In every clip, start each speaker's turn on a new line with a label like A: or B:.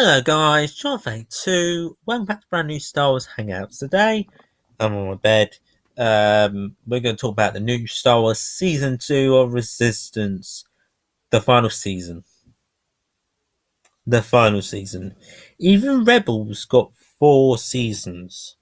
A: Hello guys, Jonathan 2. Welcome back to brand new Star Wars Hangouts. Today, I'm on my bed. We're going to talk about the new Star Wars Season 2 of Resistance. The final season. The final season. Even Rebels got 4 seasons.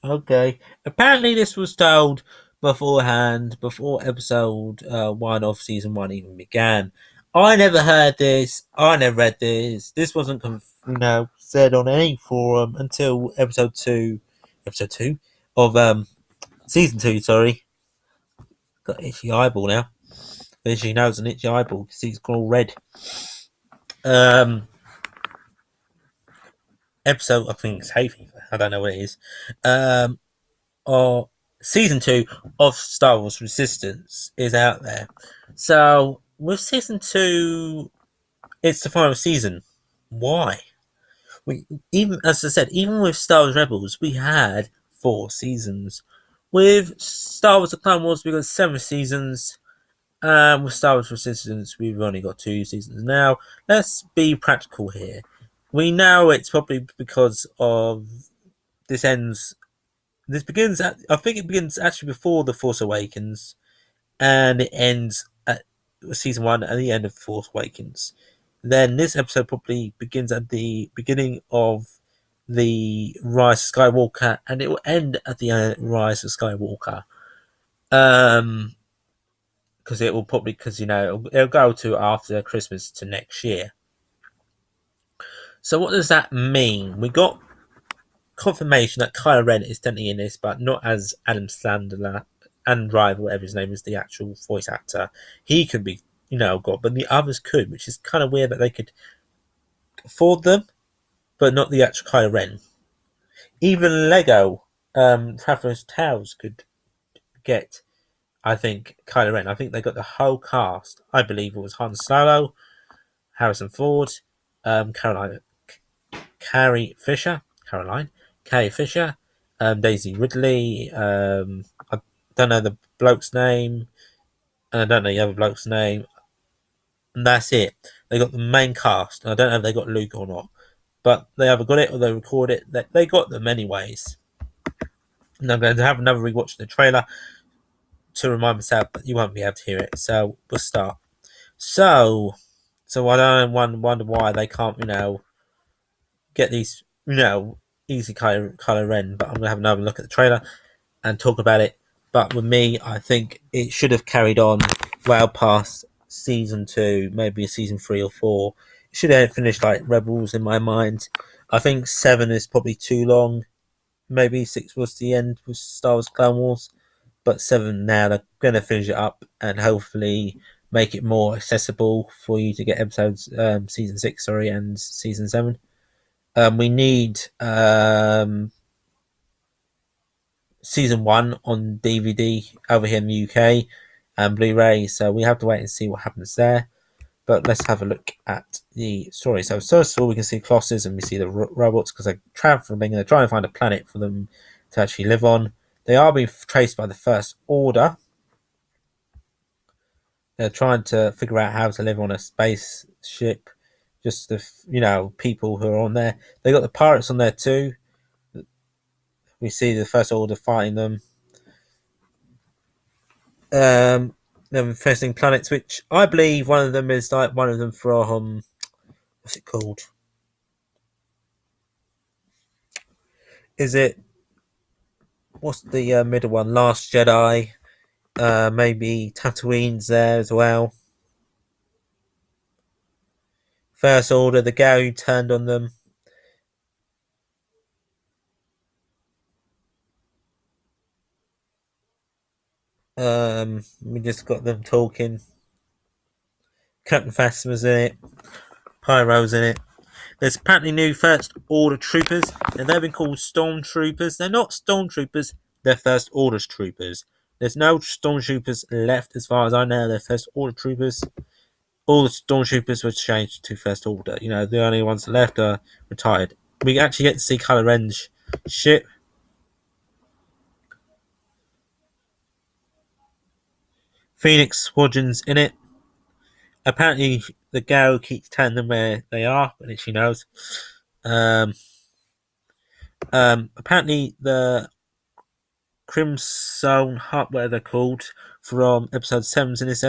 A: Okay. Apparently this was told beforehand, before episode 1 of season 1 even began. I never heard this. I never read this. This wasn't, said on any forum until episode 2 of season 2. Sorry, got an itchy eyeball now. Itchy nose and itchy eyeball because it's all red. Um, Episode, I think it's hay fever. I don't know what it is. Or season 2 of Star Wars Resistance is out there. So with season 2, it's the final season. Why? Even as I said, even with Star Wars Rebels, we had 4 seasons. With Star Wars: The Clone Wars, we got 7 seasons. With Star Wars Resistance, we've only got 2 seasons. Now, let's be practical here. We know it's probably because of this ends. This begins. I think it begins actually before The Force Awakens, and it ends at season 1 at the end of Force Awakens. Then this episode probably begins at the beginning of the Rise of Skywalker, and it will end at the Rise of Skywalker. Because it will probably, it'll go to after Christmas to next year. So what does that mean? We got confirmation that Kylo Ren is definitely in this, but not as Adam Sandler and Driver, whatever his name is, the actual voice actor. He could be, God, but the others could, which is kind of weird that they could afford them, but not the actual Kylo Ren. Even Lego Traveller's Tales could get, I think, Kylo Ren. I think they got the whole cast. I believe it was Han Solo, Harrison Ford, Carrie Fisher, Daisy Ridley. I don't know the bloke's name, and I don't know the other bloke's name. And that's it. They got the main cast. And I don't know if they got Luke or not, but they either got it or they record it. They got them anyways. And I'm going to have another rewatch of the trailer to remind myself, but you won't be able to hear it. So we'll start. So I don't wonder why they can't, get these, easy Kylo Ren. But I'm gonna have another look at the trailer and talk about it. But with me, I think it should have carried on well past season 2, maybe season 3 or 4. It should have finished like Rebels in my mind. I think 7 is probably too long. Maybe 6 was the end with Star Wars Clone Wars, but 7 now they're gonna finish it up and hopefully make it more accessible for you to get episodes, season 6, sorry, and season 7. We need season 1 on DVD over here in the UK and Blu-ray, so we have to wait and see what happens there. But let's have a look at the story. So first of all, we can see Colossus and we see the robots because they're traveling. They're trying to find a planet for them to actually live on. They are being traced by the First Order. They're trying to figure out how to live on a spaceship. Just the people who are on there. They got the pirates on there too. We see the First Order fighting them. They're infesting planets, which I believe one of them is like one of them from what's it called? Is it what's the middle one? Last Jedi. Maybe Tatooine's there as well. First Order, the guy who turned on them. We just got them talking. Captain Phasma's in it. Pyro's in it. There's apparently new First Order troopers, and they've been called Stormtroopers. They're not Stormtroopers, they're First Order troopers. There's no Stormtroopers left as far as I know, they're First Order troopers. All the Stormtroopers were changed to First Order. The only ones left are retired. We actually get to see Kylo Ren's ship. Phoenix Squadron's in it. apparently the girl keeps telling them where they are, but she knows. Um, apparently the Crimson Heart, whatever they're called, from episode 7's in this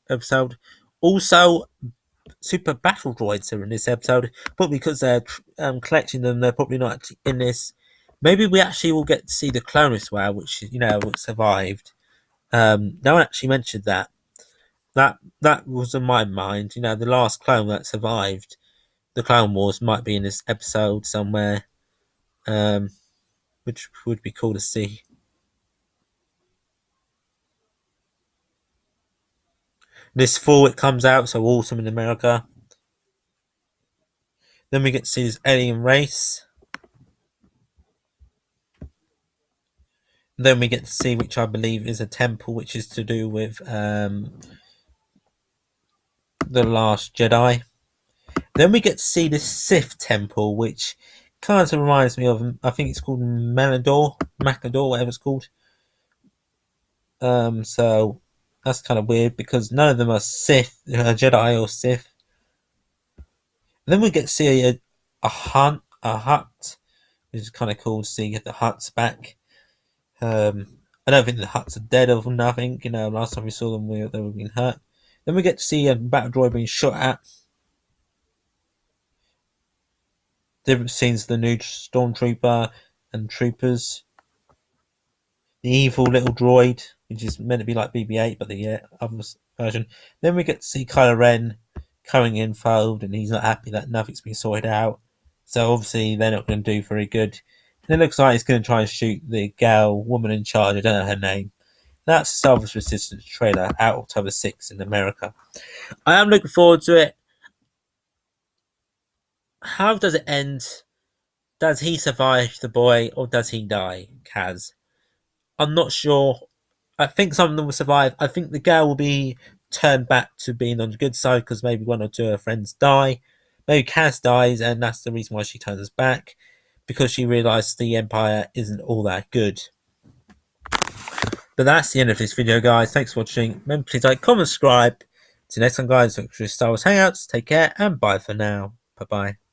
A: episode. Also, super battle droids are in this episode, but because they're collecting them, they're probably not actually in this. Maybe we actually will get to see the clone as well, which survived. No one actually mentioned that. That was in my mind. The last clone that survived the Clone Wars might be in this episode somewhere, um, which would be cool to see. This fall it comes out, so autumn in America. Then we get to see this alien race. Then we get to see, which I believe is a temple, which is to do with the Last Jedi. Then we get to see this Sith temple, which kind of reminds me of, I think it's called Macador, whatever it's called. So that's kind of weird because none of them are Sith, Jedi or Sith. And then we get to see a hut, which is kind of cool to see the huts back. I don't think the huts are dead or nothing. Last time we saw them, they were being hurt. Then we get to see a battle droid being shot at. Different scenes of the new stormtrooper and troopers. The evil little droid, which is meant to be like BB-8, but the other version. Then we get to see Kylo Ren coming involved, and he's not happy that nothing's been sorted out. So obviously they're not going to do very good. And it looks like he's going to try and shoot the woman in charge. I don't know her name. That's the Hangouts-Resistance trailer out October 6th in America. I am looking forward to it. How does it end? Does he survive, the boy, or does he die, Kaz? I'm not sure. I think some of them will survive. I think the girl will be turned back to being on the good side because maybe one or two of her friends die. Maybe Kaz dies, and that's the reason why she turns back, because she realised the Empire isn't all that good. But that's the end of this video, guys. Thanks for watching. Remember, please like, comment, subscribe. Till next time, guys. Star Wars Hangouts. Take care, and bye for now. Bye-bye.